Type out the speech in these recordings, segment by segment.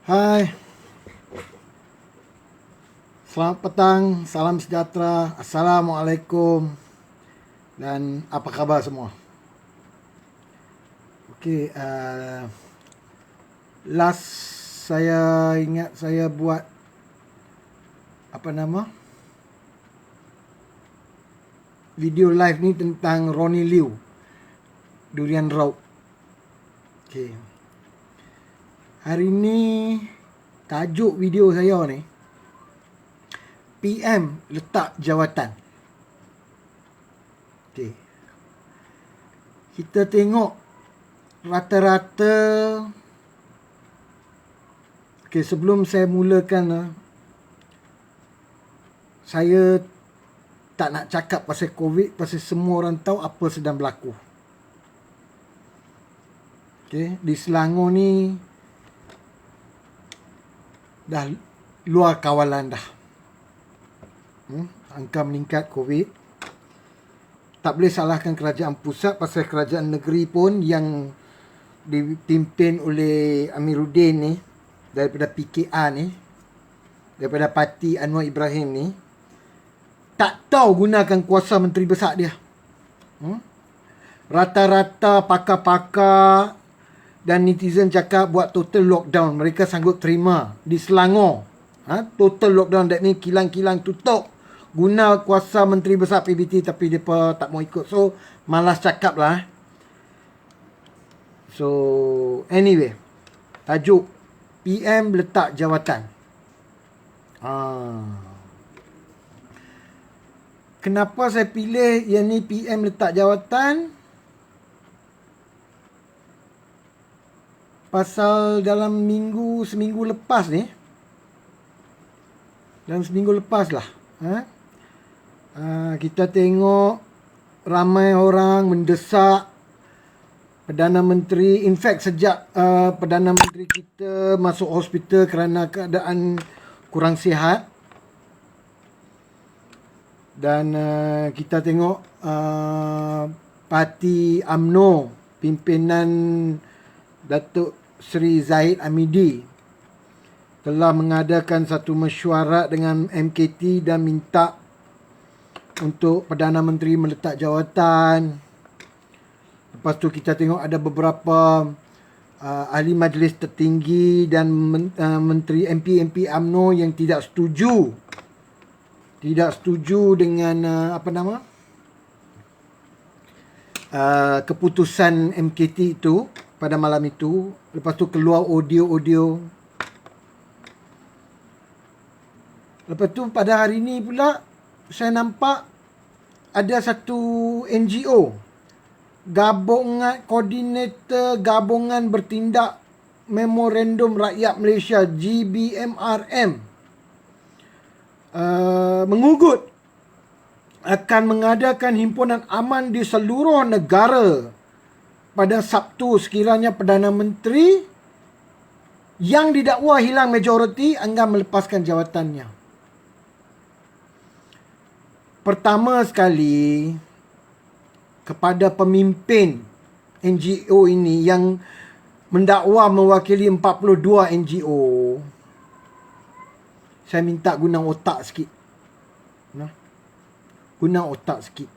Hai, selamat petang, salam sejahtera, assalamualaikum, dan apa kabar semua? Okey, last saya ingat saya buat apa nama video live ni tentang Ronnie Liu, Durian Raub. Okey, hari ni tajuk video saya ni PM letak jawatan. Okey, kita tengok rata-rata. Okey, sebelum saya mulakan, saya tak nak cakap pasal COVID, pasal semua orang tahu apa sedang berlaku. Okey, di Selangor ni dah luar kawalan dah. Angka meningkat COVID. Tak boleh salahkan kerajaan pusat pasal kerajaan negeri pun yang dipimpin oleh Amiruddin ni, daripada PKR ni, daripada parti Anwar Ibrahim ni, tak tahu gunakan kuasa menteri besar dia. Rata-rata pakar-pakar dan netizen cakap buat total lockdown. Mereka sanggup terima di Selangor. Total lockdown, that ni kilang-kilang tutup. Guna kuasa menteri besar PBT, tapi mereka tak mau ikut. So, malas cakap lah. So, anyway. Tajuk PM letak jawatan. Kenapa saya pilih yang ni PM letak jawatan? Pasal dalam seminggu lepas ni, kita tengok ramai orang mendesak Perdana Menteri. In fact, sejak Perdana Menteri kita masuk hospital kerana keadaan kurang sihat, dan kita tengok parti UMNO pimpinan Datuk Seri Zahid Hamidi telah mengadakan satu mesyuarat dengan MKT dan minta untuk Perdana Menteri meletak jawatan. Lepas tu kita tengok ada beberapa ahli majlis tertinggi dan menteri MP UMNO yang tidak setuju dengan keputusan MKT itu pada malam itu. Lepas tu keluar audio. Lepas tu pada hari ni pula saya nampak ada satu NGO, Gabungan Bertindak Memorandum Rakyat Malaysia, GBMRM, mengugut akan mengadakan himpunan aman di seluruh negara pada Sabtu sekiranya Perdana Menteri yang didakwa hilang majoriti enggan melepaskan jawatannya. Pertama sekali, kepada pemimpin NGO ini yang mendakwa mewakili 42 NGO, saya minta guna otak sikit. Guna otak sikit.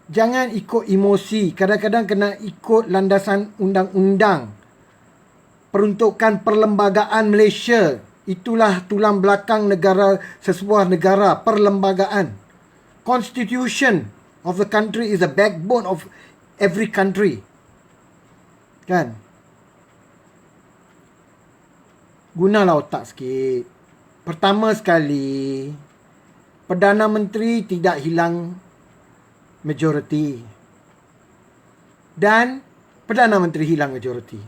Jangan ikut emosi. Kadang-kadang kena ikut landasan undang-undang. Peruntukan perlembagaan Malaysia. Itulah tulang belakang sesebuah negara. Perlembagaan. Constitution of the country is the backbone of every country. Kan? Gunalah otak sikit. Pertama sekali, Perdana Menteri tidak hilang majoriti. Dan Perdana Menteri hilang majoriti.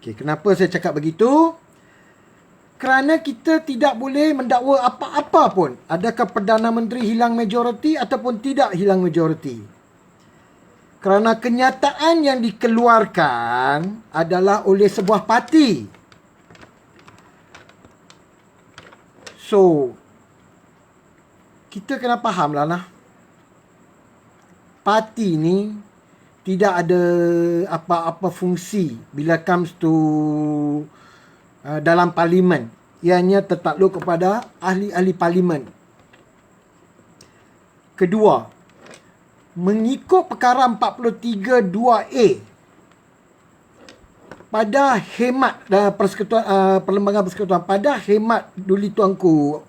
Okey, kenapa saya cakap begitu? Kerana kita tidak boleh mendakwa apa-apa pun. Adakah Perdana Menteri hilang majoriti ataupun tidak hilang majoriti. Kerana kenyataan yang dikeluarkan adalah oleh sebuah parti. So, kita kena faham lah. Parti ni tidak ada apa-apa fungsi bila comes to dalam parlimen. Ianya tertakluk kepada ahli-ahli parlimen. Kedua, mengikut perkara 43 2A, pada hemat Perlembagaan Persekutuan, pada hemat Duli Tuanku,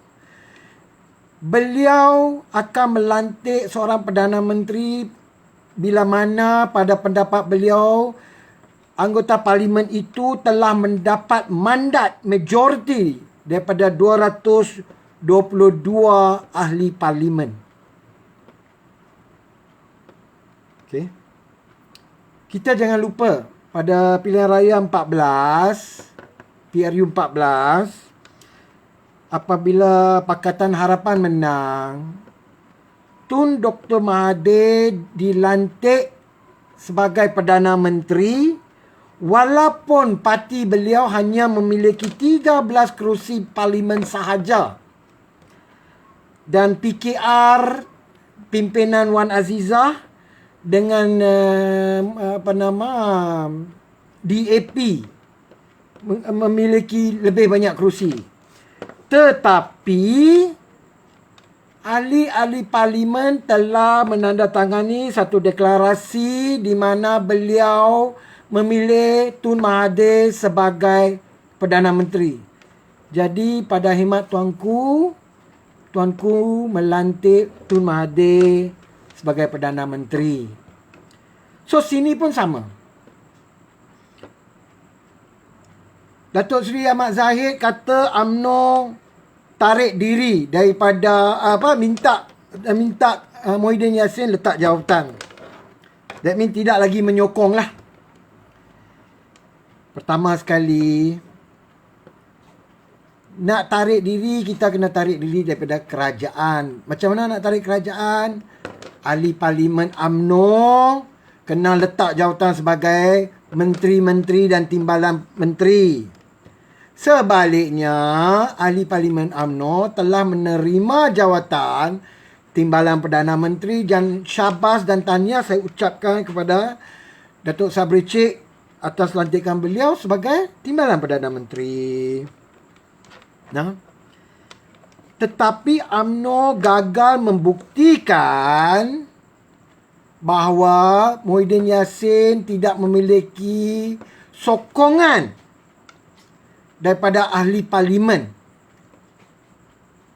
beliau akan melantik seorang Perdana Menteri bila mana pada pendapat beliau anggota parlimen itu telah mendapat mandat majoriti daripada 222 ahli parlimen. Okey. Kita jangan lupa pada pilihan raya 14, PRU 14, apabila Pakatan Harapan menang, Tun Dr. Mahathir dilantik sebagai Perdana Menteri walaupun parti beliau hanya memiliki 13 kerusi parlimen sahaja. Dan PKR pimpinan Wan Azizah dengan DAP memiliki lebih banyak kerusi. Tetapi ahli-ahli parlimen telah menandatangani satu deklarasi di mana beliau memilih Tun Mahathir sebagai Perdana Menteri. Jadi pada khidmat tuanku melantik Tun Mahathir sebagai Perdana Menteri. So sini pun sama. Datuk Seri Ahmad Zahid kata UMNO tarik diri daripada minta Muhyiddin Yassin letak jawatan. That means tidak lagi menyokong lah. Pertama sekali, nak tarik diri, kita kena tarik diri daripada kerajaan. Macam mana nak tarik kerajaan? Ahli Parlimen UMNO kena letak jawatan sebagai menteri-menteri dan timbalan menteri. Sebaliknya, ahli Parlimen UMNO telah menerima jawatan timbalan Perdana Menteri dan syabas dan tahniah saya ucapkan kepada Datuk Sabri Cik atas lantikan beliau sebagai timbalan Perdana Menteri. Nah, tetapi UMNO gagal membuktikan bahawa Muhyiddin Yassin tidak memiliki sokongan daripada ahli parlimen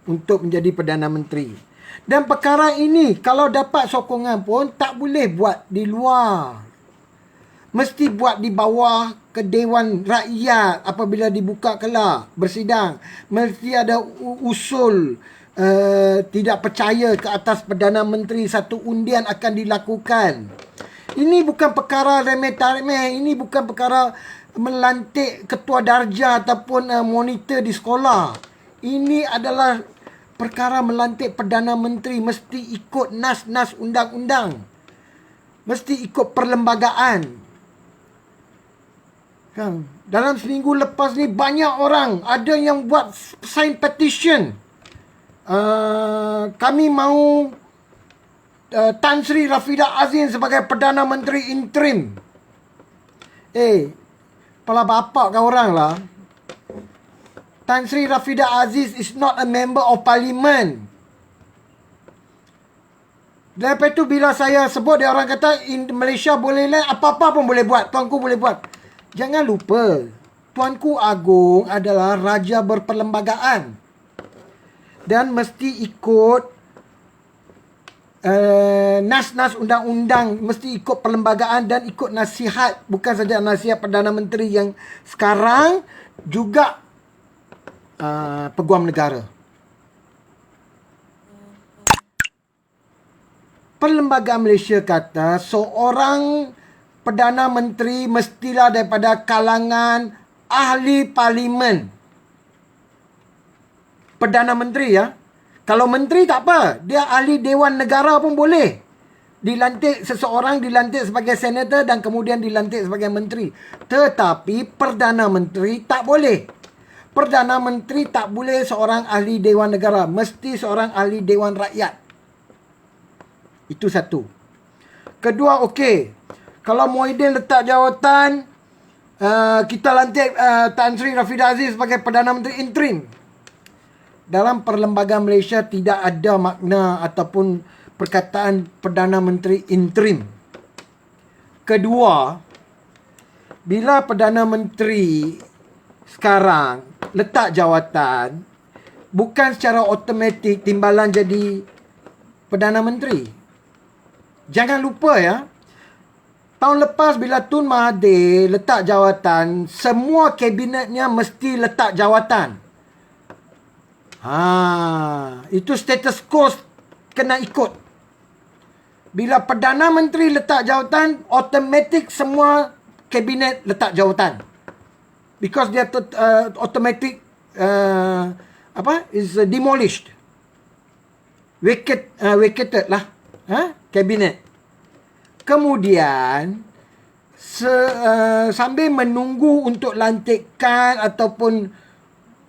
untuk menjadi Perdana Menteri. Dan perkara ini kalau dapat sokongan pun tak boleh buat di luar. Mesti buat di bawah ke Dewan Rakyat apabila dibuka kelak bersidang. Mesti ada usul tidak percaya ke atas Perdana Menteri, satu undian akan dilakukan. Ini bukan perkara remeh-temeh, ini bukan perkara melantik ketua darjah ataupun monitor di sekolah. Ini adalah perkara melantik Perdana Menteri, mesti ikut nas-nas undang-undang. Mesti ikut perlembagaan. Kan? Dalam seminggu lepas ni banyak orang ada yang buat sign petition. Kami mahu Tan Sri Rafidah Azim sebagai Perdana Menteri interim. Kepala bapak kau orang lah. Tan Sri Rafidah Aziz is not a member of parliament. Lepas tu bila saya sebut, dia orang kata in Malaysia boleh lah, apa-apa pun boleh buat, tuanku boleh buat. Jangan lupa, Tuanku Agong adalah raja berperlembagaan dan mesti ikut nas-nas undang-undang, mesti ikut perlembagaan dan ikut nasihat, bukan saja nasihat Perdana Menteri yang sekarang juga Peguam Negara. Perlembagaan Malaysia kata seorang Perdana Menteri mestilah daripada kalangan ahli parlimen. Perdana Menteri ya. Kalau menteri tak apa, dia ahli Dewan Negara pun boleh. Dilantik seseorang, dilantik sebagai senator dan kemudian dilantik sebagai menteri. Tetapi Perdana Menteri tak boleh. Perdana Menteri tak boleh seorang ahli Dewan Negara, mesti seorang ahli Dewan Rakyat. Itu satu. Kedua, okey. Kalau Muhyiddin letak jawatan, kita lantik Tan Sri Rafidah Aziz sebagai Perdana Menteri interim. Dalam perlembagaan Malaysia tidak ada makna ataupun perkataan Perdana Menteri interim. Kedua, bila Perdana Menteri sekarang letak jawatan, bukan secara automatik timbalan jadi Perdana Menteri. Jangan lupa ya, tahun lepas bila Tun Mahathir letak jawatan, semua kabinetnya mesti letak jawatan. Itu status quo kena ikut. Bila Perdana Menteri letak jawatan, automatik semua kabinet letak jawatan. Because dia automatic is demolished. Vacated lah kabinet. Kemudian sambil menunggu untuk lantikan ataupun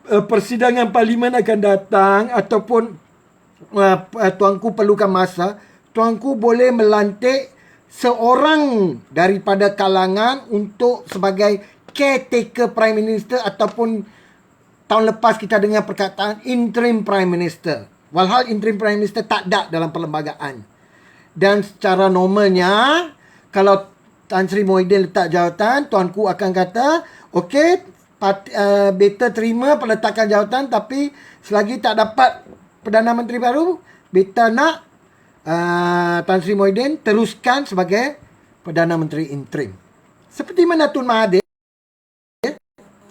persidangan parlimen akan datang ataupun tuanku perlukan masa, tuanku boleh melantik seorang daripada kalangan untuk sebagai caretaker Prime Minister ataupun tahun lepas kita dengar perkataan interim Prime Minister. Walhal interim Prime Minister tak ada dalam perlembagaan. Dan secara normalnya, kalau Tan Sri Muhyiddin letak jawatan, tuanku akan kata, okey, beta terima peletakan jawatan, tapi selagi tak dapat Perdana Menteri baru, beta nak Tan Sri Muhyiddin teruskan sebagai Perdana Menteri interim. Seperti mana Tun Mahathir,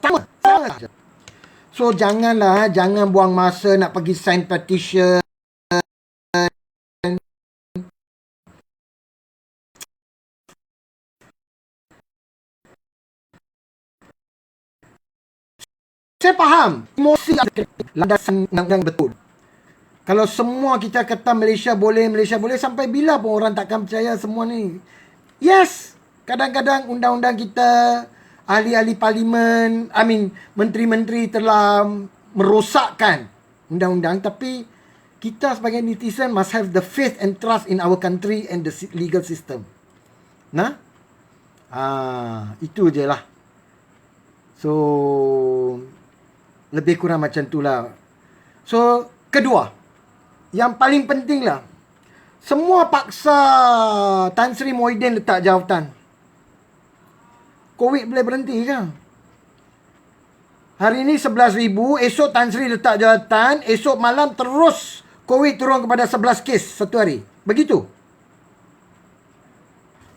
sama saja. So jangan buang masa nak pergi sign petition. Saya faham emosi landasan yang betul. Kalau semua kita kata Malaysia boleh sampai bila pun orang takkan percaya semua ni. Yes, kadang-kadang undang-undang kita, ahli-ahli parlimen, menteri-menteri telah merosakkan undang-undang, tapi kita sebagai netizen must have the faith and trust in our country and the legal system. Itu je lah. So lebih kurang macam tu lah. So kedua, yang paling penting lah, semua paksa Tan Sri Muhyiddin letak jawatan. COVID boleh berhenti ke? Hari ni 11,000, esok Tan Sri letak jawatan, esok malam terus COVID turun kepada 11 kes satu hari. Begitu.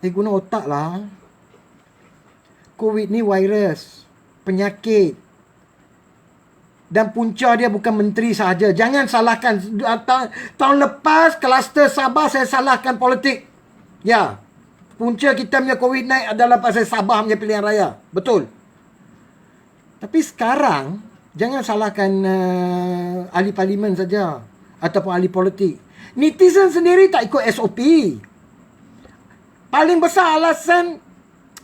Guna otak lah. COVID ni virus, penyakit. Dan punca dia bukan menteri sahaja. Jangan salahkan. Tahun lepas, kluster Sabah saya salahkan politik. Ya. Punca kita punya COVID naik adalah pasal Sabah punya pilihan raya. Betul. Tapi sekarang, jangan salahkan ahli parlimen saja. Ataupun ahli politik. Netizen sendiri tak ikut SOP. Paling besar alasan,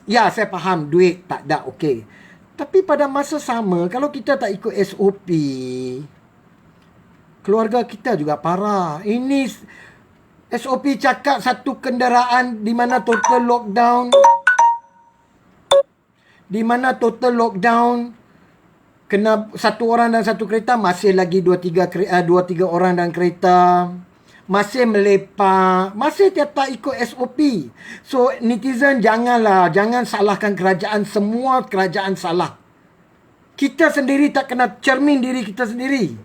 ya saya faham duit tak ada, okey. Tapi pada masa sama, kalau kita tak ikut SOP, keluarga kita juga parah. Ini SOP cakap satu kenderaan di mana total lockdown, kena satu orang dan satu kereta, masih lagi 2-3 orang dan kereta. Masih melepak, masih tak ikut SOP. So netizen jangan salahkan kerajaan. Semua kerajaan salah. Kita sendiri tak kena cermin diri kita sendiri.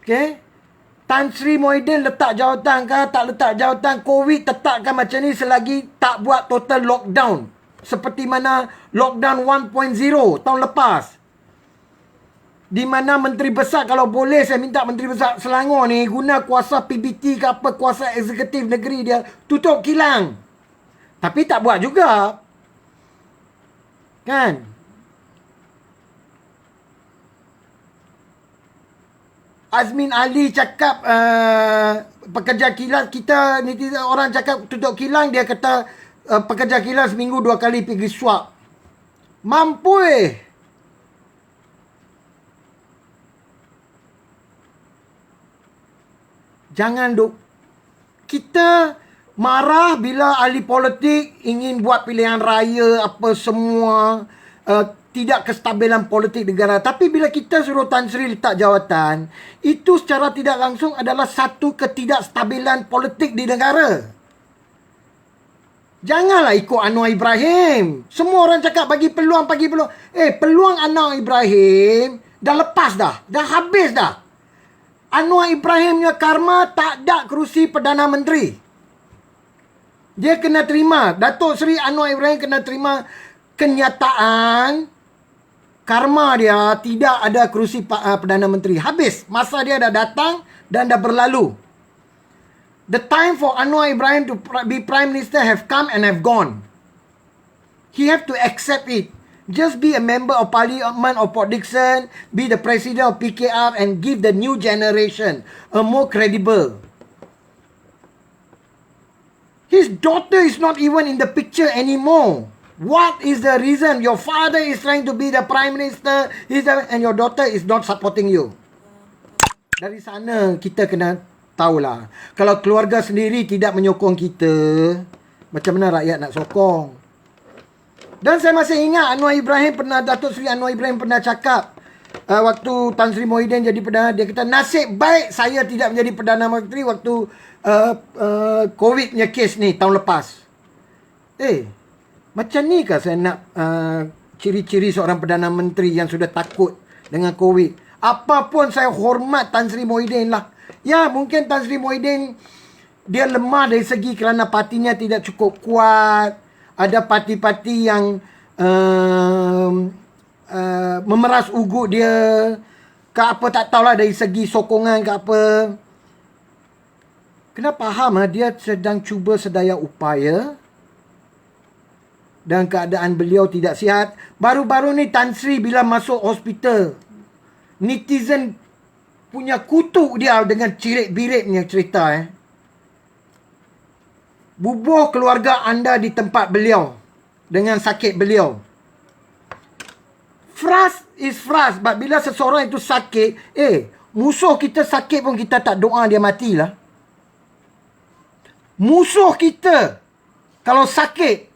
Okay? Tan Sri Muhyiddin letak jawatan ke tak letak jawatan, COVID tetapkan macam ni selagi tak buat total lockdown. Seperti mana lockdown 1.0 tahun lepas. Di mana menteri besar, kalau boleh saya minta menteri besar Selangor ni guna kuasa PBT ke apa, kuasa eksekutif negeri dia, tutup kilang. Tapi tak buat juga. Kan? Azmin Ali cakap pekerja kilang, kita netizen orang cakap tutup kilang, dia kata pekerja kilang seminggu 2 kali pergi swab. Mampu Jangan kita Marah bila ahli politik ingin buat pilihan raya apa semua, tidak kestabilan politik negara. Tapi bila kita suruh Tan Sri letak jawatan, itu secara tidak langsung adalah satu ketidakstabilan politik di negara. Janganlah ikut Anwar Ibrahim. Semua orang cakap bagi peluang. Peluang Anwar Ibrahim dah lepas dah. Dah habis dah. Anwar Ibrahim punya karma tak ada kerusi Perdana Menteri. Dia kena terima. Datuk Seri Anwar Ibrahim kena terima kenyataan karma dia tidak ada kerusi Perdana Menteri. Habis. Masa dia dah datang dan dah berlalu. The time for Anwar Ibrahim to be Prime Minister have come and have gone. He have to accept it. Just be a member of Parliament of Port Dickson, be the President of PKR and give the new generation a more credible. His daughter is not even in the picture anymore. What is the reason? Your father is trying to be the Prime Minister and your daughter is not supporting you. Dari sana kita kena tahulah. Kalau keluarga sendiri tidak menyokong kita, macam mana rakyat nak sokong? Dan saya masih ingat Datuk Seri Anwar Ibrahim pernah cakap, waktu Tan Sri Muhyiddin jadi Perdana, dia kata nasib baik saya tidak menjadi Perdana Menteri waktu COVID punya kes ni tahun lepas. Macam ni kah saya nak ciri-ciri seorang Perdana Menteri yang sudah takut dengan COVID? Apapun saya hormat Tan Sri Muhyiddin lah. Ya, mungkin Tan Sri Muhyiddin dia lemah dari segi kerana partinya tidak cukup kuat. Ada parti-parti yang memeras ugut dia ke apa, tak tahulah dari segi sokongan ke apa. Kena faham dia sedang cuba sedaya upaya dan keadaan beliau tidak sihat. Baru-baru ni Tan Sri bila masuk hospital, netizen punya kutuk dia dengan cirit-biritnya cerita. Bubuh keluarga anda di tempat beliau dengan sakit beliau. Frust is frust. But bila seseorang itu sakit, musuh kita sakit pun kita tak doa dia matilah. Musuh kita kalau sakit,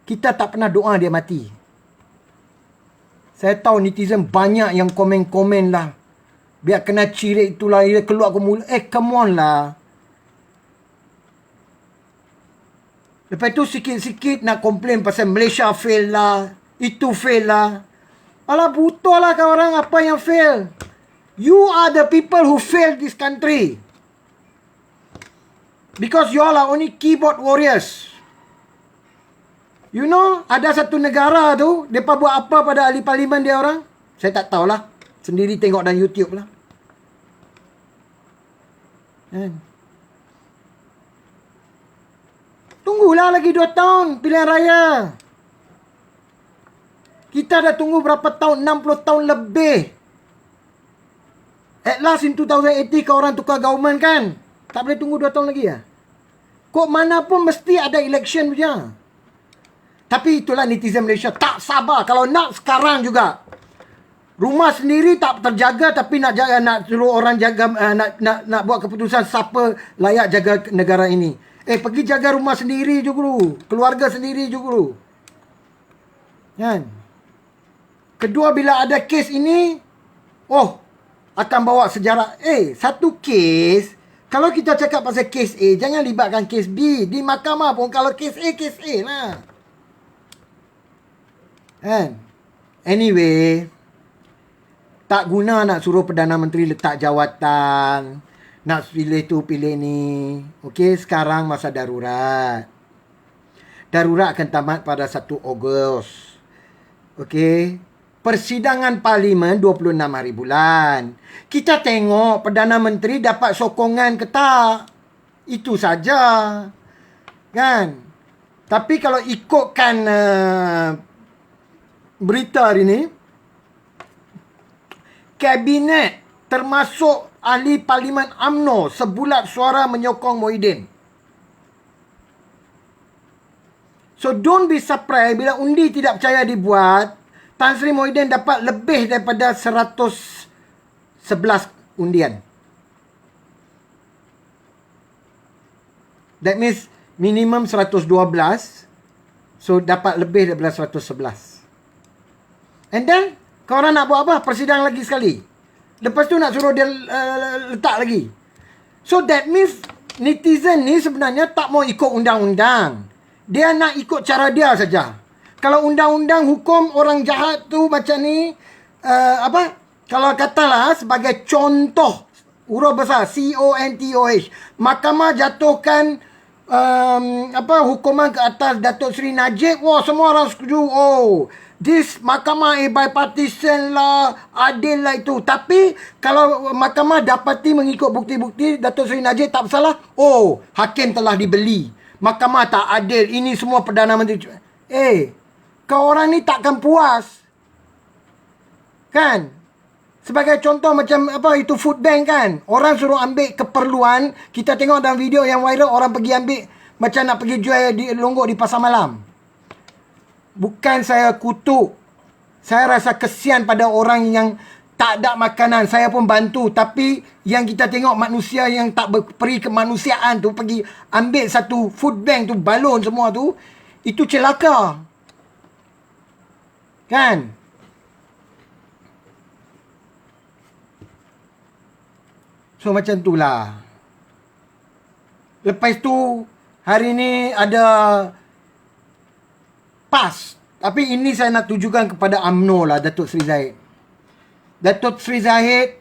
kita tak pernah doa dia mati. Saya tahu netizen banyak yang komen-komen lah. Biar kena cirit itulah, dia keluar ke mulut. Come on lah. Lepas tu sikit-sikit nak komplain pasal Malaysia fail lah. Itu fail lah. Alah, butuh lah kau orang apa yang fail. You are the people who failed this country. Because you all are only keyboard warriors. You know, ada satu negara tu, mereka buat apa pada ahli parlimen dia orang? Saya tak tahulah. Sendiri tengok dalam YouTube lah. Tunggulah lagi 2 tahun pilihan raya. Kita dah tunggu berapa tahun? 60 tahun lebih. At last in 2080 kau orang tukar government kan? Tak boleh tunggu 2 tahun lagi ya? Kok mana pun mesti ada election punya. Tapi itulah netizen Malaysia. Tak sabar. Kalau nak sekarang juga. Rumah sendiri tak terjaga tapi nak suruh orang jaga, nak buat keputusan siapa layak jaga negara ini. Pergi jaga rumah sendiri juga dulu. Keluarga sendiri juga dulu. Kan? Kedua, bila ada kes ini, akan bawa sejarah. Satu kes, kalau kita cakap pasal kes A, jangan libatkan kes B. Di mahkamah pun kalau kes A lah. Kan? Anyway, tak guna nak suruh Perdana Menteri letak jawatan. Nak pilih tu, pilih ni. Okey, sekarang masa darurat. Darurat akan tamat pada 1 Ogos. Okey. Persidangan Parlimen 26 hari bulan. Kita tengok Perdana Menteri dapat sokongan ke tak. Itu saja. Kan? Tapi kalau ikutkan berita hari ni, Kabinet termasuk ahli Parlimen UMNO sebulat suara menyokong Muhyiddin. So don't be surprised bila undi tidak percaya dibuat, Tan Sri Muhyiddin dapat lebih daripada 111 undian. That means minimum 112. So dapat lebih daripada 111. And then korang nak buat apa? Persidang lagi sekali. Lepas tu nak suruh dia letak lagi. So that means netizen ni sebenarnya tak mau ikut undang-undang. Dia nak ikut cara dia saja. Kalau undang-undang hukum orang jahat tu macam ni, kalau katalah sebagai contoh, huruf besar CONTOH, mahkamah jatuhkan hukuman ke atas Datuk Seri Najib, wah semua orang setuju. Oh, this mahkamah bipartisan lah, adil lah itu. Tapi kalau mahkamah dapati mengikut bukti-bukti Datuk Seri Najib tak bersalah, oh, hakim telah dibeli, mahkamah tak adil, ini semua Perdana Menteri. Kau orang ni takkan puas, kan? Sebagai contoh macam itu food bank kan. Orang suruh ambil keperluan. Kita tengok dalam video yang viral, orang pergi ambil macam nak pergi jual di longgok di pasar malam. Bukan saya kutuk. Saya rasa kesian pada orang yang tak ada makanan. Saya pun bantu. Tapi yang kita tengok manusia yang tak berperi kemanusiaan tu pergi ambil satu food bank tu, balon semua tu, itu celaka. Kan? So macam itulah. Lepas tu hari ni ada PAS. Tapi ini saya nak tujukan kepada UMNO lah, Datuk Seri Zahid. Datuk Seri Zahid,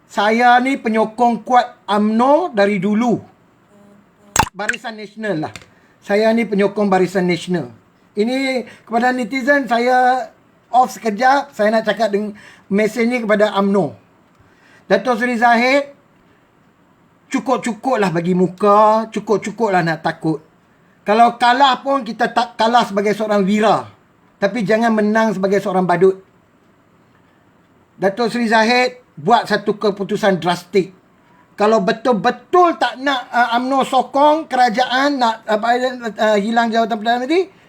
saya ni penyokong kuat UMNO dari dulu. Barisan Nasional lah. Saya ni penyokong Barisan Nasional. Ini kepada netizen, saya off sekejap. Saya nak cakap dengan mesej ni kepada UMNO. Datuk Seri Zahid, cukup-cukup lah bagi muka, cukup-cukup lah nak takut. Kalau kalah pun kita tak kalah sebagai seorang wira. Tapi jangan menang sebagai seorang badut. Datuk Seri Zahid buat satu keputusan drastik. Kalau betul-betul tak nak UMNO sokong kerajaan nak hilang jawatan Perdana Menteri,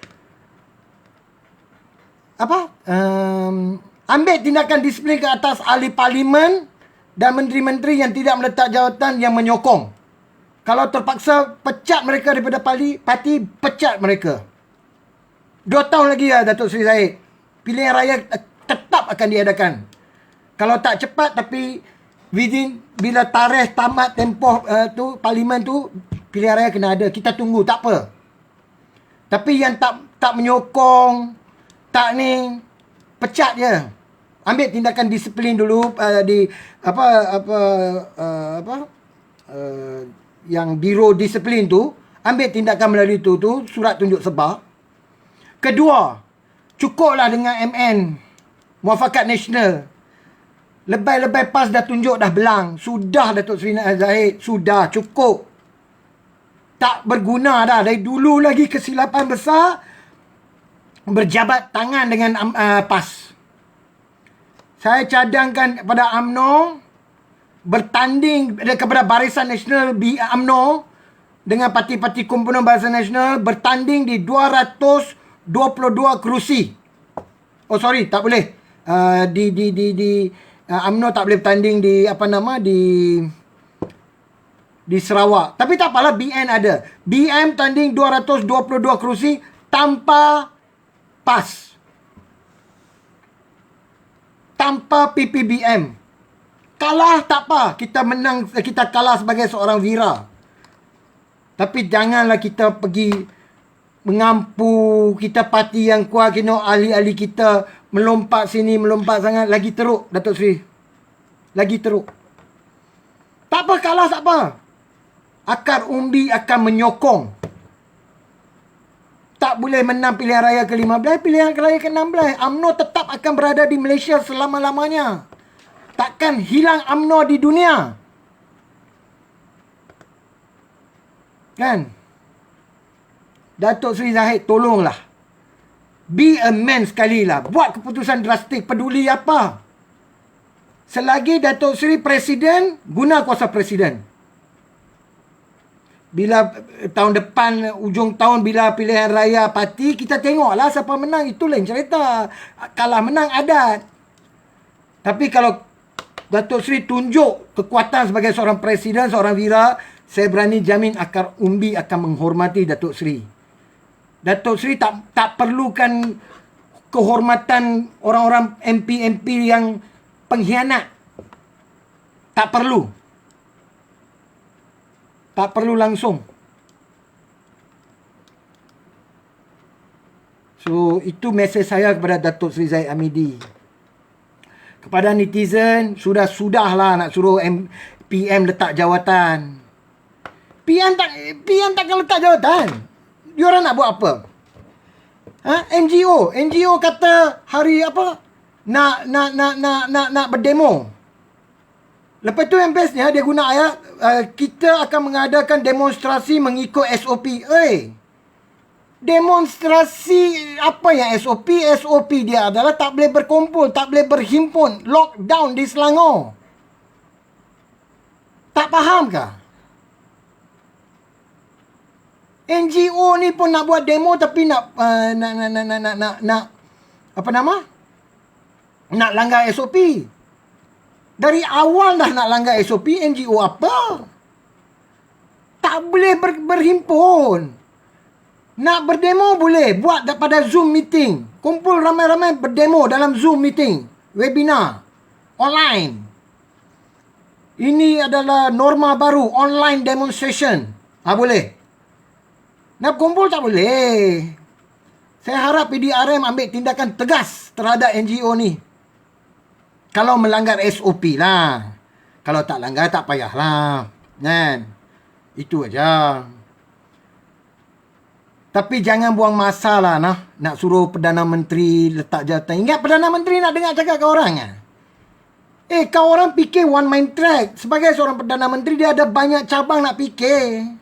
ambil tindakan disiplin ke atas ahli parlimen dan menteri-menteri yang tidak meletak jawatan yang menyokong. Kalau terpaksa pecat mereka daripada parti, pecat mereka. 2 tahun lagi lah Datuk Seri Zahid. Pilihan raya tetap akan diadakan. Kalau tak cepat, tapi bila tarikh tamat tempoh parlimen tu, pilihan raya kena ada. Kita tunggu, tak apa. Tapi yang tak menyokong, tak ni, pecat je. Ambil tindakan disiplin dulu yang biro disiplin tu, ambil tindakan melalui tu surat tunjuk sebab. Kedua, cukuplah dengan MN, Muafakat Nasional. Lebay-lebay PAS dah tunjuk, dah belang. Sudah Datuk Seri Zahid, sudah cukup. Tak berguna dah. Dari dulu lagi kesilapan besar berjabat tangan dengan PAS. Saya cadangkan kepada UMNO bertanding kepada Barisan Nasional UMNO dengan parti-parti komponen Barisan Nasional bertanding di 222 kerusi. Oh sorry, tak boleh. UMNO tak boleh bertanding di Sarawak. Tapi tak apalah, BN ada. BM tanding 222 kerusi tanpa PAS. Tanpa PPBM. Kalah tak apa. Kita menang, kita kalah sebagai seorang wira. Tapi janganlah kita pergi mengampu. Kita parti yang kuat, ahli-ahli kita melompat sini, melompat sangat. Lagi teruk, Datuk Seri. Lagi teruk. Tak apa, kalah tak apa. Akar umbi akan menyokong. Tak boleh menang pilihan raya ke-15, pilihan raya ke-16. UMNO tetap akan berada di Malaysia selama-lamanya. Takkan hilang UMNO di dunia. Kan? Datuk Seri Zahid, tolonglah. Be a man sekali lah. Buat keputusan drastik. Peduli apa? Selagi Datuk Seri Presiden, guna kuasa Presiden. Bila tahun depan, ujung tahun, bila pilihan raya parti, kita tengoklah siapa menang. Itu lain cerita. Kalah menang adat. Tapi kalau Datuk Seri tunjuk kekuatan sebagai seorang presiden, seorang wira, saya berani jamin akar umbi akan menghormati Datuk Seri. Datuk Seri tak perlukan kehormatan orang-orang MP-MP yang pengkhianat. Tak perlu. Tak perlu langsung. So, itu mesej saya kepada Datuk Seri Zahid Hamidi. Kepada netizen, sudahlah nak suruh PM letak jawatan. PM takkan letak jawatan. Diorang nak buat apa? NGO kata hari apa? Nak berdemo. Lepas tu yang bestnya dia guna ayat kita akan mengadakan demonstrasi mengikut SOP. Demonstrasi apa yang SOP? SOP dia adalah tak boleh berkumpul, tak boleh berhimpun, lockdown di Selangor. Tak faham kah? NGO ni pun nak buat demo tapi nak apa nama? Nak langgar SOP. Dari awal dah nak langgar SOP, NGO apa? Tak boleh berhimpun. Nak berdemo boleh, buat pada Zoom meeting. Kumpul ramai-ramai berdemo dalam Zoom meeting, webinar, online. Ini adalah norma baru, online demonstration. Boleh. Nak kumpul tak boleh. Saya harap PDRM ambil tindakan tegas terhadap NGO ni. Kalau melanggar SOP lah. Kalau tak langgar tak payahlah. Kan? Itu aja. Tapi jangan buang masa lah nak suruh Perdana Menteri letak jawatan. Ingat Perdana Menteri nak dengar cakap ke orang kan? Kau orang fikir one mind track. Sebagai seorang Perdana Menteri dia ada banyak cabang nak fikir.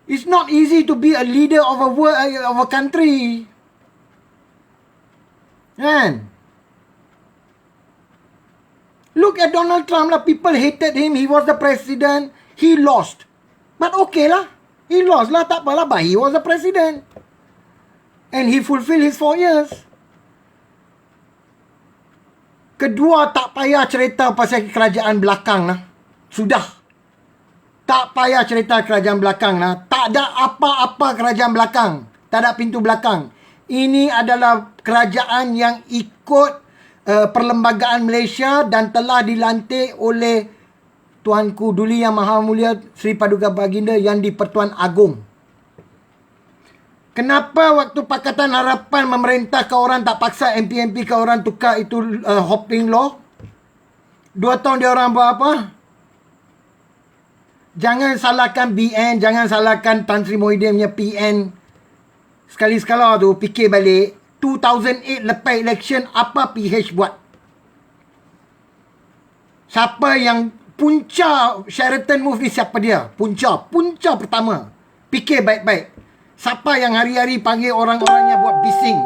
It's not easy to be a leader of a country. Kan? Look at Donald Trump lah. People hated him. He was the president. He lost. But okay lah. He lost lah. Tak apalah. But he was the president. And he fulfilled his 4 years. Kedua, tak payah cerita pasal kerajaan belakang lah. Sudah. Tak payah cerita kerajaan belakang lah. Tak ada apa-apa kerajaan belakang. Tak ada pintu belakang. Ini adalah kerajaan yang ikut Perlembagaan Malaysia dan telah dilantik oleh Tuanku Duli Yang Maha Mulia Seri Paduka Baginda Yang di-Pertuan Agong. Kenapa waktu Pakatan Harapan memerintah ke orang tak paksa MP-MP ke orang tukar itu hopping law? 2 tahun dia orang buat apa? Jangan salahkan BN, jangan salahkan Tan Sri Muhyiddin punya PN. Sekali-sekala tu fikir balik, 2008 lepas election apa PH buat? Siapa yang punca Sheraton move ni, siapa dia? Punca pertama. Fikir baik-baik. Siapa yang hari-hari panggil orang-orangnya buat bising?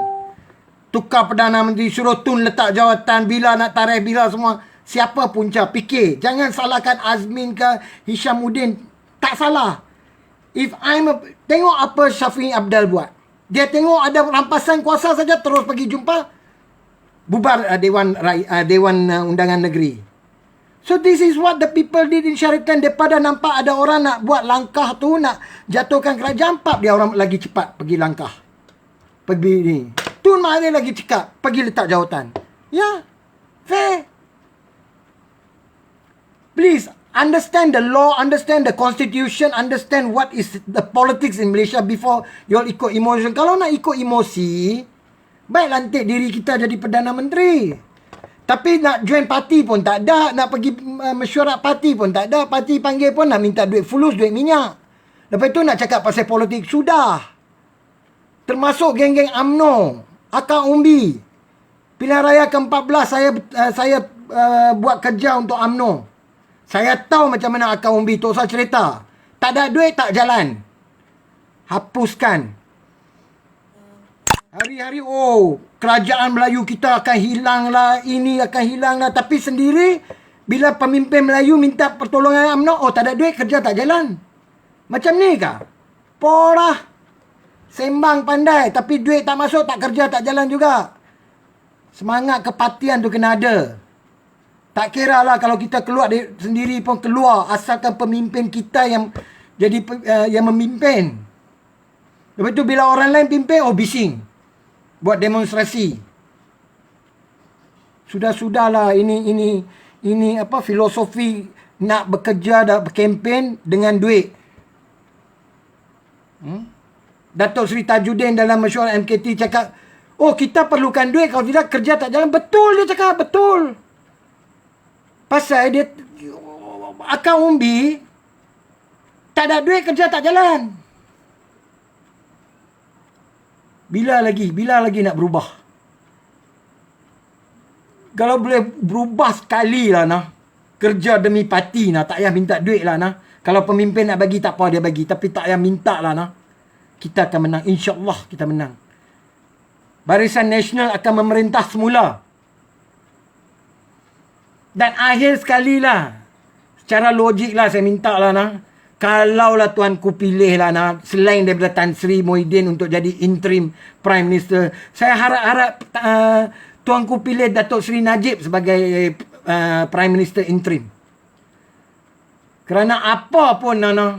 Tukar Perdana Menteri, suruh Tun letak jawatan, bila nak tarikh, bila semua. Siapa punca? Fikir. Jangan salahkan Azmin ke Hishamuddin. Tak salah. Tengok apa Syafiq Abdal buat. Dia tengok ada rampasan kuasa saja terus pergi jumpa. Bubar Dewan Undangan Negeri. So this is what the people did in Sheraton. Daripada nampak ada orang nak buat langkah tu, nak jatuhkan kerajaan, dia orang lagi cepat pergi langkah. Pergi ni. Tun Mahathir lagi cakap, pergi letak jawatan. Ya. Fair. Please, understand the law, understand the constitution, understand what is the politics in Malaysia before you all ikut emotion. Kalau nak ikut emosi, baik lantik diri kita jadi Perdana Menteri. Tapi nak join parti pun tak ada, nak pergi mesyuarat parti pun tak ada. Parti panggil pun nak minta duit fulus, duit minyak. Lepas tu nak cakap pasal politik, sudah. Termasuk geng-geng UMNO, akar umbi. Pilihan raya ke-14 saya buat kerja untuk UMNO. Saya tahu macam mana akar umbi. Tak usah cerita. Tak ada duit, tak jalan. Hapuskan. Hari-hari, kerajaan Melayu kita akan hilang lah. Ini akan hilang lah. Tapi sendiri, bila pemimpin Melayu minta pertolongan UMNO, tak ada duit, kerja tak jalan. Macam ni kah? Porah. Sembang pandai. Tapi duit tak masuk, tak kerja, tak jalan juga. Semangat kepatian tu kena ada. Tak kira lah kalau kita keluar sendiri pun keluar, asalkan pemimpin kita yang jadi yang memimpin. Lepas tu bila orang lain pimpin, oh bising. Buat demonstrasi. Sudahlah ini apa filosofi nak bekerja dan berkempen dengan duit. Datuk Seri Tajudin dalam mesyuarat MKT cakap, oh kita perlukan duit, kalau tidak kerja tak jalan. Betul dia cakap, betul. Pasal dia akaun umbi, tak ada duit kerja tak jalan. Bila lagi nak berubah? Kalau boleh berubah sekali lah nah. Kerja demi parti nah. Tak payah minta duit lah nah. Kalau pemimpin nak bagi tak apa dia bagi. Tapi tak payah minta lah nah. Kita akan menang. InsyaAllah kita menang. Barisan Nasional akan memerintah semula. Dan akhir sekali lah. Secara logik lah saya minta lah nah. Kalaulah tuanku pilih lah nah. Selain daripada Tan Sri Muhyiddin untuk jadi interim Prime Minister. Saya harap tuanku pilih Datuk Seri Najib sebagai Prime Minister interim. Kerana apa pun Nana,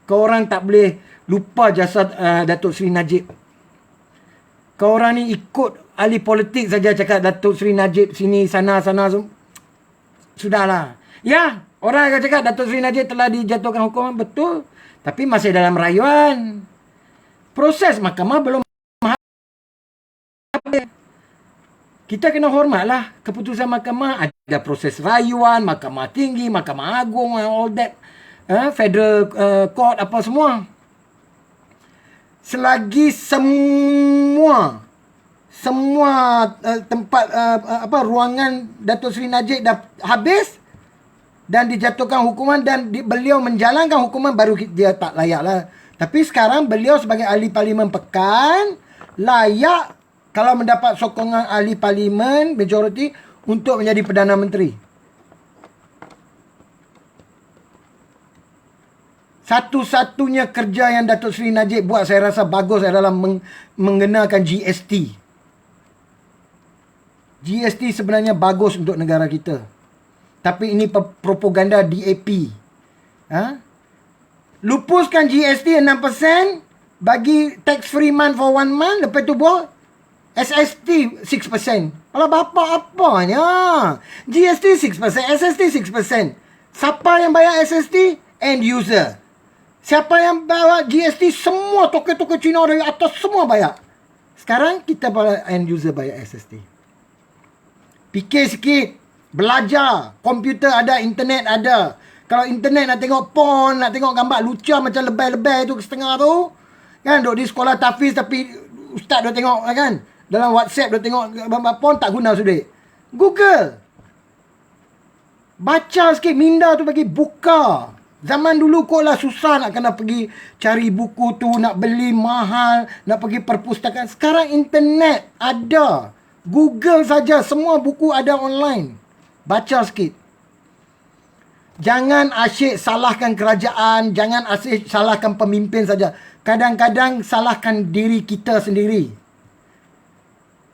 korang tak boleh lupa jasa Datuk Seri Najib. Korang ni ikut ahli politik saja cakap Datuk Seri Najib sini sana. Sudahlah. Ya, orang akan cakap Datuk Seri Najib telah dijatuhkan hukuman, betul. Tapi masih dalam rayuan. Proses mahkamah belum. Kita kena hormatlah keputusan mahkamah. Ada proses rayuan, mahkamah tinggi, mahkamah agung, all that. Federal court apa semua. Selagi semua tempat ruangan Datuk Seri Najib dah habis dan dijatuhkan hukuman dan beliau menjalankan hukuman, baru dia tak layak lah. Tapi sekarang beliau sebagai ahli parlimen pekan layak kalau mendapat sokongan ahli parlimen majoriti untuk menjadi Perdana Menteri. Satu-satunya kerja yang Datuk Seri Najib buat saya rasa bagus adalah mengenakan GST. GST sebenarnya bagus untuk negara kita. Tapi ini propaganda DAP. Lupuskan GST 6%, bagi tax free month for 1 month, lepas tu buat SST 6%. Alah apa-apanya. GST 6%, SST 6%. Siapa yang bayar SST? End user. Siapa yang bawa GST? Semua toko-toko Cina dari atas semua bayar. Sekarang kita end user bayar SST. Fikir sikit. Belajar. Komputer ada, internet ada. Kalau internet nak tengok porn, nak tengok gambar lucu macam lebay-lebay tu setengah tu. Kan duduk di sekolah tahfiz tapi ustaz dah tengok kan. Dalam WhatsApp dah tengok gambar porn, tak guna sudah. Google. Baca sikit, minda tu bagi buka. Zaman dulu kau lah susah nak kena pergi cari buku tu, nak beli mahal, nak pergi perpustakaan. Sekarang internet ada. Google saja, semua buku ada online. Baca sikit. Jangan asyik salahkan kerajaan, jangan asyik salahkan pemimpin saja. Kadang-kadang salahkan diri kita sendiri.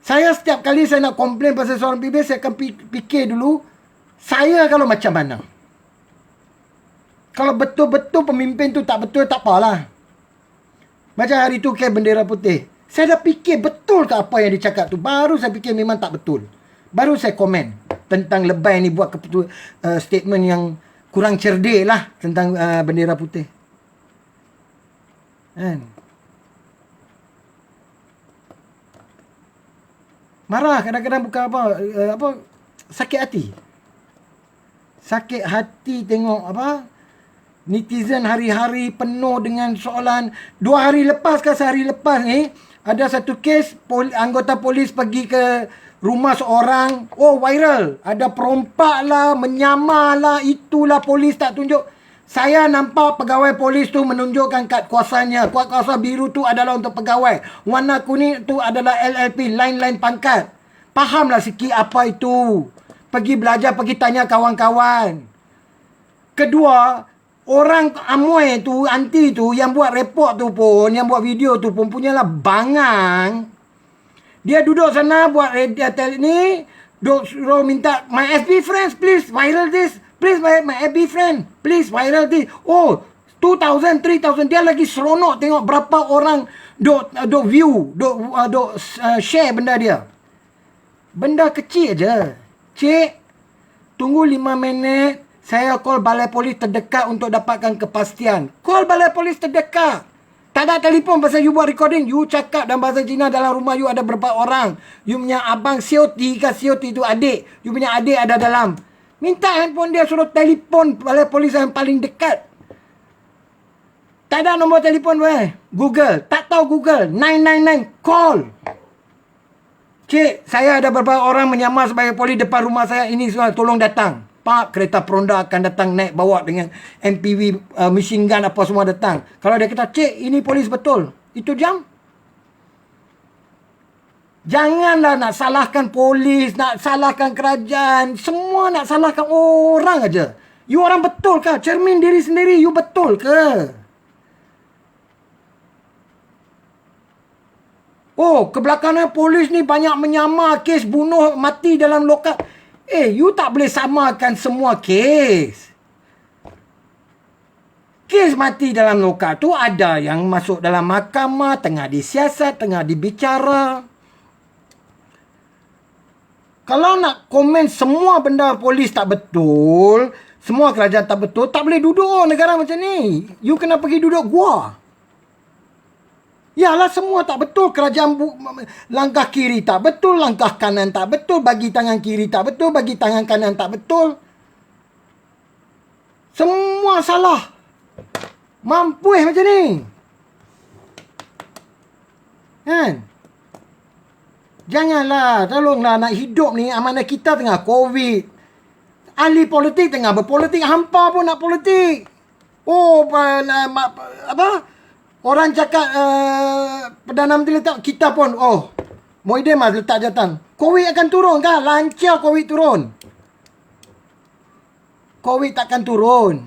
Saya setiap kali saya nak komplain pasal seorang PBS, saya akan fikir dulu, saya kalau macam mana? Kalau betul-betul pemimpin tu tak betul, tak apalah. Macam hari tu ke bendera putih. Saya dah fikir betul ke apa yang dicakap tu. Baru saya fikir memang tak betul. Baru saya komen tentang lebay ni buat statement yang kurang cerdik lah tentang bendera putih. Kan? Marah kadang-kadang bukan apa sakit hati. Sakit hati tengok netizen hari-hari penuh dengan soalan. 2 hari lepas ke sehari lepas ni, ada satu kes anggota polis pergi ke rumah seorang. Oh, viral. Ada perompak lah, menyamar lah, itulah polis tak tunjuk. Saya nampak pegawai polis tu menunjukkan kad kuasanya. Kad kuasa biru tu adalah untuk pegawai. Warna kuning tu adalah LLP, line-line pangkat. Fahamlah sikit apa itu. Pergi belajar, pergi tanya kawan-kawan. Kedua, orang Amoy tu, anti tu, yang buat report tu pun, yang buat video tu pun punyalah bangang. Dia duduk sana buat ni, Dok suruh minta, my FB friends, please viral this. Please, my FB friend, please viral this. Oh, 2,000, 3,000. Dia lagi seronok tengok berapa orang dok view, dok share benda dia. Benda kecil je. Cik, tunggu 5 minit. Saya call balai polis terdekat untuk dapatkan kepastian. Call balai polis terdekat. Tak ada telefon pasal you buat recording. You cakap dalam bahasa Cina dalam rumah you ada berapa orang. You punya abang Sioti ke Sioti tu adik. You punya adik ada dalam. Minta handphone dia, suruh telefon balai polis yang paling dekat. Tak ada nombor telefon weh. Google. Tak tahu Google. 999. Call. Cik, saya ada beberapa orang menyamar sebagai polis depan rumah saya. Ini semua tolong datang. Pak, kereta peronda akan datang naik bawa dengan MPV, machine gun apa semua datang. Kalau dia kata, cik, ini polis betul. Itu jam. Janganlah nak salahkan polis, nak salahkan kerajaan. Semua nak salahkan orang aja. You orang betul ke? Cermin diri sendiri, you betul ke? Oh, kebelakangan polis ni banyak menyamar kes bunuh mati dalam lokal. You tak boleh samakan semua kes. Kes mati dalam lokal tu ada yang masuk dalam mahkamah, tengah disiasat, tengah dibicara. Kalau nak komen semua benda polis tak betul, semua kerajaan tak betul, tak boleh duduk negara macam ni. You kena pergi duduk gua. Yalah, semua tak betul. Kerajaan langkah kiri tak betul, langkah kanan tak betul, bagi tangan kiri tak betul, bagi tangan kanan tak betul. Semua salah. Mampu macam ni. Kan? Janganlah, tolonglah, nak hidup ni amanah kita tengah COVID. Ahli politik tengah berpolitik, hampa pun nak politik. Oh, apa? Orang cakap Perdana Menteri letak, kita pun, oh, Muhyiddin mas letak jawatan. COVID akan turun kan? Lancar COVID turun. COVID takkan turun.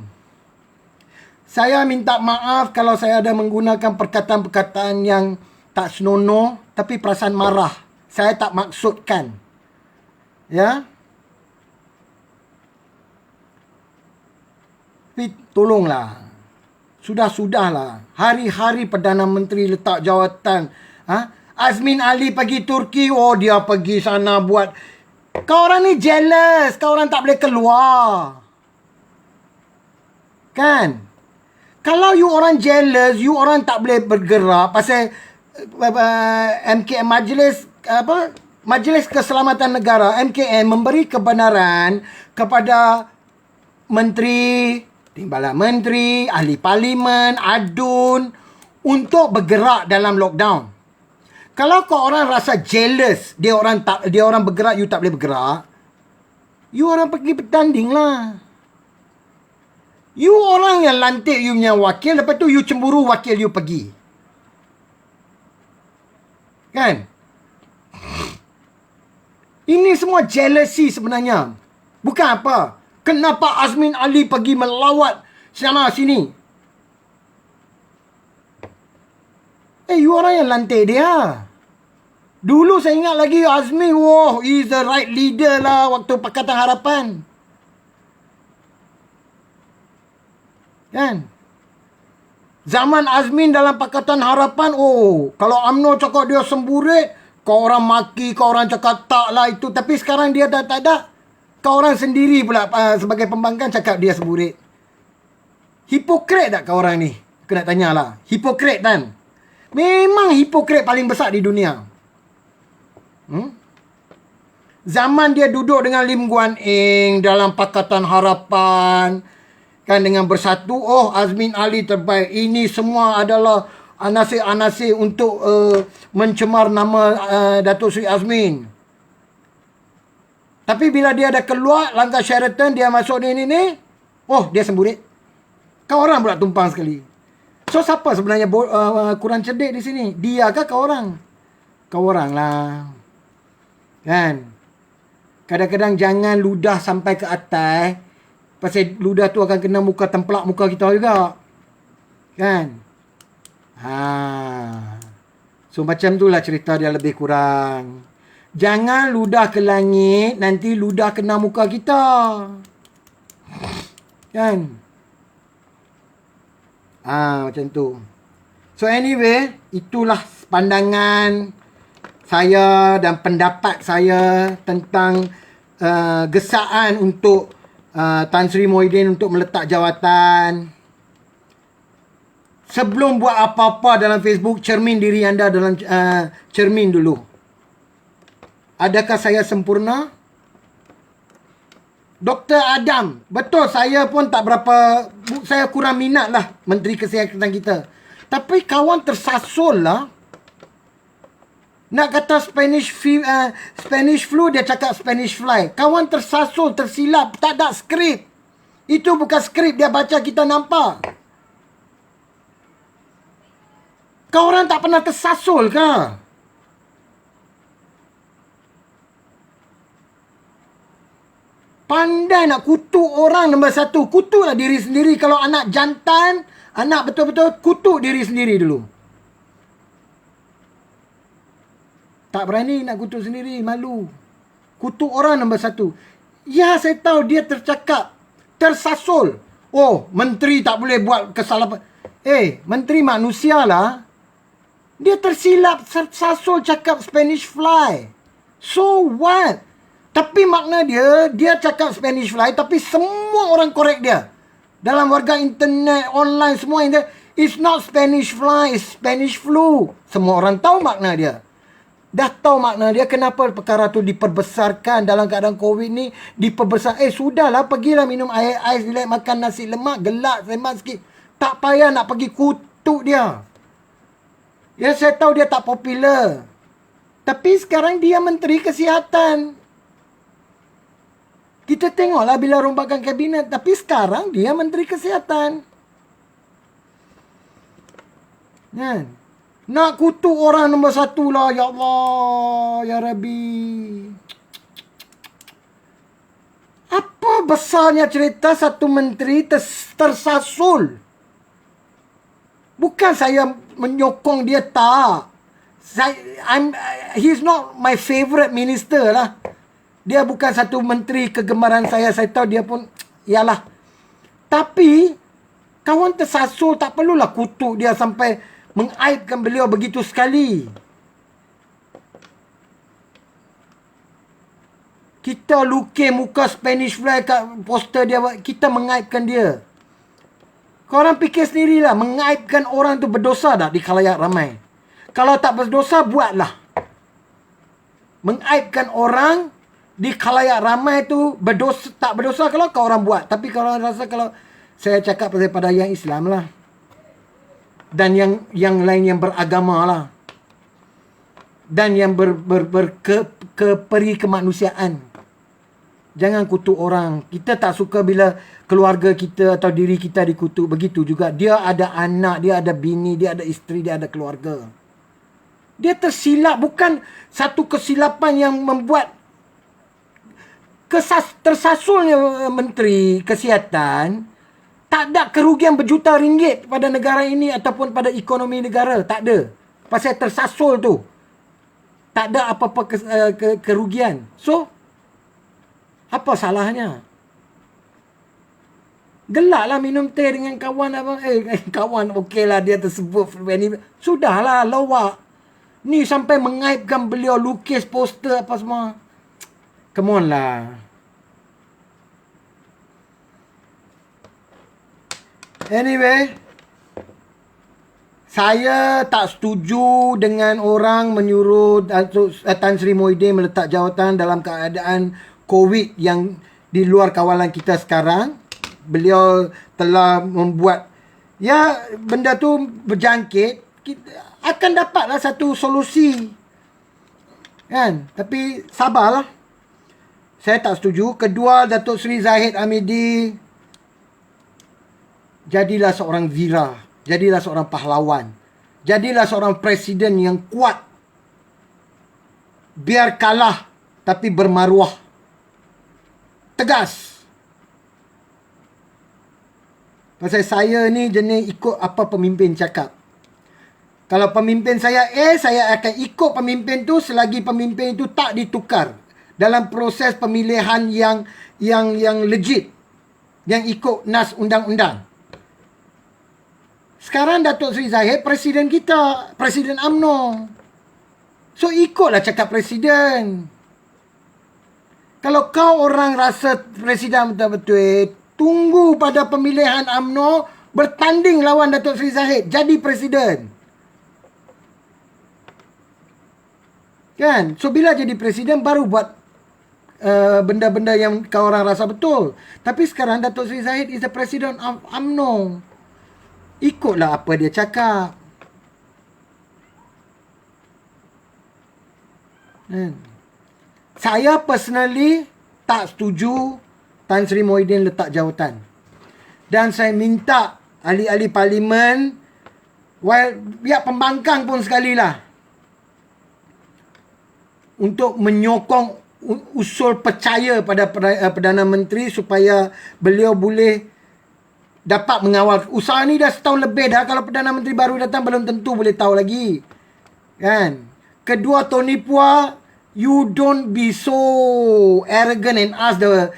Saya minta maaf kalau saya ada menggunakan perkataan-perkataan yang tak senonoh, tapi perasaan marah. Saya tak maksudkan. Ya? Tapi tolonglah. Sudah-sudahlah. Hari-hari Perdana Menteri letak jawatan. Azmin Ali pergi Turki. Oh, dia pergi sana buat. Kau orang ni jealous. Kau orang tak boleh keluar. Kan? Kalau you orang jealous, you orang tak boleh bergerak. Pasal MKM Majlis Keselamatan Negara, MKM, memberi kebenaran kepada Menteri, Timbalan Menteri, Ahli Parlimen, ADUN untuk bergerak dalam lockdown. Kalau kau orang rasa jealous, dia orang bergerak, you tak boleh bergerak, you orang pergi bertanding lah. You orang yang lantik you punya wakil, lepas tu you cemburu wakil you pergi. Kan? Ini semua jealousy sebenarnya. Bukan apa. Kenapa Azmin Ali pergi melawat sana sini? You orang yang lantik dia. Dulu saya ingat lagi Azmin, wow, he's the right leader lah waktu Pakatan Harapan. Kan? Zaman Azmin dalam Pakatan Harapan, oh, kalau UMNO cakap dia semburit, kau orang maki, kau orang cakap tak lah itu. Tapi sekarang dia dah tak ada. Kau orang sendiri pula sebagai pembangkang cakap dia semburit. Hipokrit tak kau orang ni? Aku nak tanyalah. Hipokrit kan? Memang hipokrit paling besar di dunia. Zaman dia duduk dengan Lim Guan Eng dalam Pakatan Harapan, kan, dengan bersatu, oh, Azmin Ali terbaik. Ini semua adalah anasir-anasir untuk mencemar nama Datuk Seri Azmin. Tapi bila dia dah keluar langkah Sheraton, dia masuk ni, oh, dia semburit. Kau orang pula tumpang sekali. So, siapa sebenarnya kurang cerdik di sini? Dia ke kau orang? Kau orang lah. Kan? Kadang-kadang jangan ludah sampai ke atas. Pasal ludah tu akan kena muka, templak muka kita juga. Kan? So, macam tu lah cerita dia lebih kurang. Jangan ludah ke langit, nanti ludah kena muka kita. Kan? Macam tu. So anyway, itulah pandangan saya dan pendapat saya tentang gesaan untuk Tan Sri Muhyiddin untuk meletak jawatan. Sebelum buat apa-apa dalam Facebook, cermin diri anda dalam cermin dulu. Adakah saya sempurna? Dr. Adam, betul saya pun tak berapa, saya kurang minat lah Menteri Kesihatan kita. Tapi kawan tersasul lah. Nak kata Spanish flu, dia cakap Spanish fly. Kawan tersasul, tersilap, tak ada skrip. Itu bukan skrip dia baca, kita nampak. Kau orang tak pernah tersasul ke? Pandai nak kutuk orang nombor satu. Kutuklah diri sendiri. Kalau anak jantan, anak betul-betul, kutuk diri sendiri dulu. Tak berani nak kutuk sendiri, malu. Kutuk orang nombor satu. Ya, saya tahu dia tercakap. Tersasul. Oh, menteri tak boleh buat kesalahan. Menteri manusia lah. Dia tersilap, tersasul cakap Spanish fly. So what? Tapi makna dia cakap Spanish fly, tapi semua orang korek dia. Dalam warga internet, online, semua ini, it's not Spanish fly, it's Spanish flu. Semua orang tahu makna dia. Dah tahu makna dia, kenapa perkara tu diperbesarkan dalam keadaan COVID ni, diperbesar. Sudahlah, pergilah minum air ais, makan nasi lemak, gelak, semak sikit. Tak payah nak pergi kutuk dia. Ya, saya tahu dia tak popular. Tapi sekarang dia Menteri Kesihatan. Kita tengoklah bila rombakan kabinet. Tapi sekarang dia Menteri Kesihatan. Kan? Nak kutuk orang nombor satu lah. Ya Allah. Ya Rabbi. Apa besarnya cerita satu menteri tersasul? Bukan saya menyokong dia, tak. He's not my favourite minister lah. Dia bukan satu menteri kegemaran saya. Saya tahu dia pun, yalah. Tapi, kawan tersasul, tak perlulah kutuk dia sampai mengaibkan beliau begitu sekali. Kita lukis muka Spanish fly kat poster dia, kita mengaibkan dia. Korang fikir sendirilah, mengaibkan orang tu berdosa tak di khalayak ramai? Kalau tak berdosa, buatlah. Mengaibkan orang di khalayak ramai tu berdosa, tak berdosa kalau kau orang buat. Tapi kalau orang rasa, kalau saya cakap pada yang Islam lah. Dan yang lain yang beragama lah. Dan yang peri kemanusiaan. Jangan kutuk orang. Kita tak suka bila keluarga kita atau diri kita dikutuk. Begitu juga. Dia ada anak, dia ada bini, dia ada isteri, dia ada keluarga. Dia tersilap. Bukan satu kesilapan yang membuat tersasulnya Menteri Kesihatan. Tak ada kerugian berjuta ringgit pada negara ini ataupun pada ekonomi negara. Tak ada. Pasal tersasul tu. Tak ada apa-apa kerugian. So, apa salahnya? Gelaklah minum teh dengan kawan. Kawan okeylah dia tersebut. Sudahlah, lawak. Ni sampai mengaibkan beliau, lukis poster apa semua. Come on lah. Anyway, saya tak setuju dengan orang menyuruh Tan Sri Muhyiddin meletak jawatan dalam keadaan COVID yang di luar kawalan kita sekarang. Beliau telah membuat, ya, benda tu berjangkit, akan dapatlah satu solusi. Kan? Tapi sabarlah. Saya tak setuju. Kedua, Datuk Seri Zahid Hamidi, jadilah seorang wira. Jadilah seorang pahlawan. Jadilah seorang presiden yang kuat. Biar kalah, tapi bermaruah. Tegas. Pasal saya ni jenis ikut apa pemimpin cakap. Kalau pemimpin saya A, saya akan ikut pemimpin tu selagi pemimpin itu tak ditukar dalam proses pemilihan yang legit, yang ikut nas undang-undang. Sekarang Datuk Seri Zahid presiden kita, presiden UMNO. So ikutlah cakap presiden. Kalau kau orang rasa presiden betul-betul, tunggu pada pemilihan UMNO bertanding lawan Datuk Seri Zahid jadi presiden. Kan? So bila jadi presiden baru buat benda-benda yang kau orang rasa betul. Tapi sekarang Datuk Seri Zahid is the president of UMNO. Ikutlah apa dia cakap. Saya personally tak setuju Tan Sri Muhyiddin letak jawatan. Dan saya minta ahli-ahli parlimen, pihak pembangkang pun sekalilah, untuk menyokong usul percaya pada Perdana Menteri supaya beliau boleh dapat mengawal. Usaha ni dah setahun lebih dah. Kalau Perdana Menteri baru datang belum tentu boleh tahu lagi. Kan? Kedua, Tony Pua, you don't be so arrogant and ask the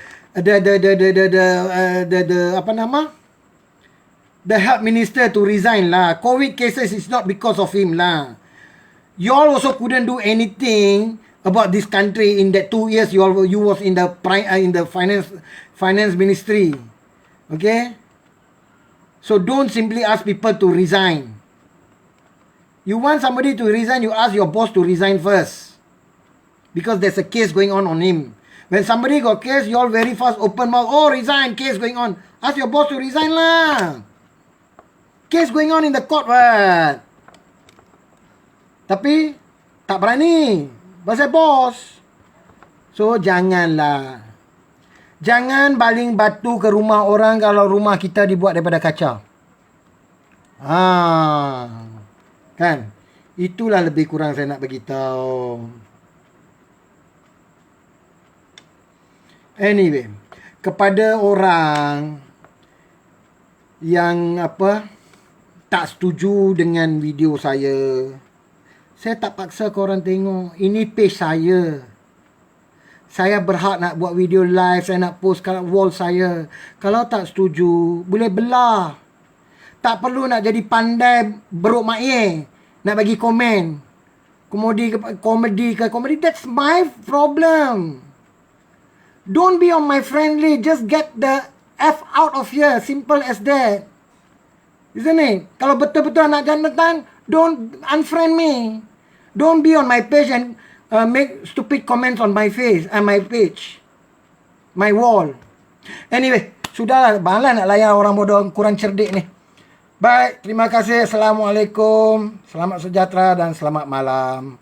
health minister to resign lah. COVID cases is not because of him lah. You all also couldn't do anything about this country in that 2 years you was in the finance ministry. Okay? So don't simply ask people to resign. You want somebody to resign, you ask your boss to resign first. Because there's a case going on him. When somebody got case, you all very fast open mouth, oh resign, case going on. Ask your boss to resign lah. Case going on in the court, what? Tapi tak berani. Pasal bos. So janganlah. Jangan baling batu ke rumah orang kalau rumah kita dibuat daripada kaca. Kan? Itulah lebih kurang saya nak beritahu. Anyway, kepada orang yang tak setuju dengan video saya tak paksa korang tengok. Ini page saya. Saya berhak nak buat video live. Saya nak post kat wall saya. Kalau tak setuju, boleh belah. Tak perlu nak jadi pandai beruk mak nak bagi komen. Komedi. That's my problem. Don't be on my friendly. Just get the F out of here. Simple as that. Isn't it? Kalau betul-betul nak jantan, don't unfriend me. Don't be on my page and make stupid comments on my face and my page, my wall. Anyway, sudahlah, malas nak layan orang bodoh kurang cerdik ni. Baik, terima kasih. Assalamualaikum. Selamat sejahtera dan selamat malam.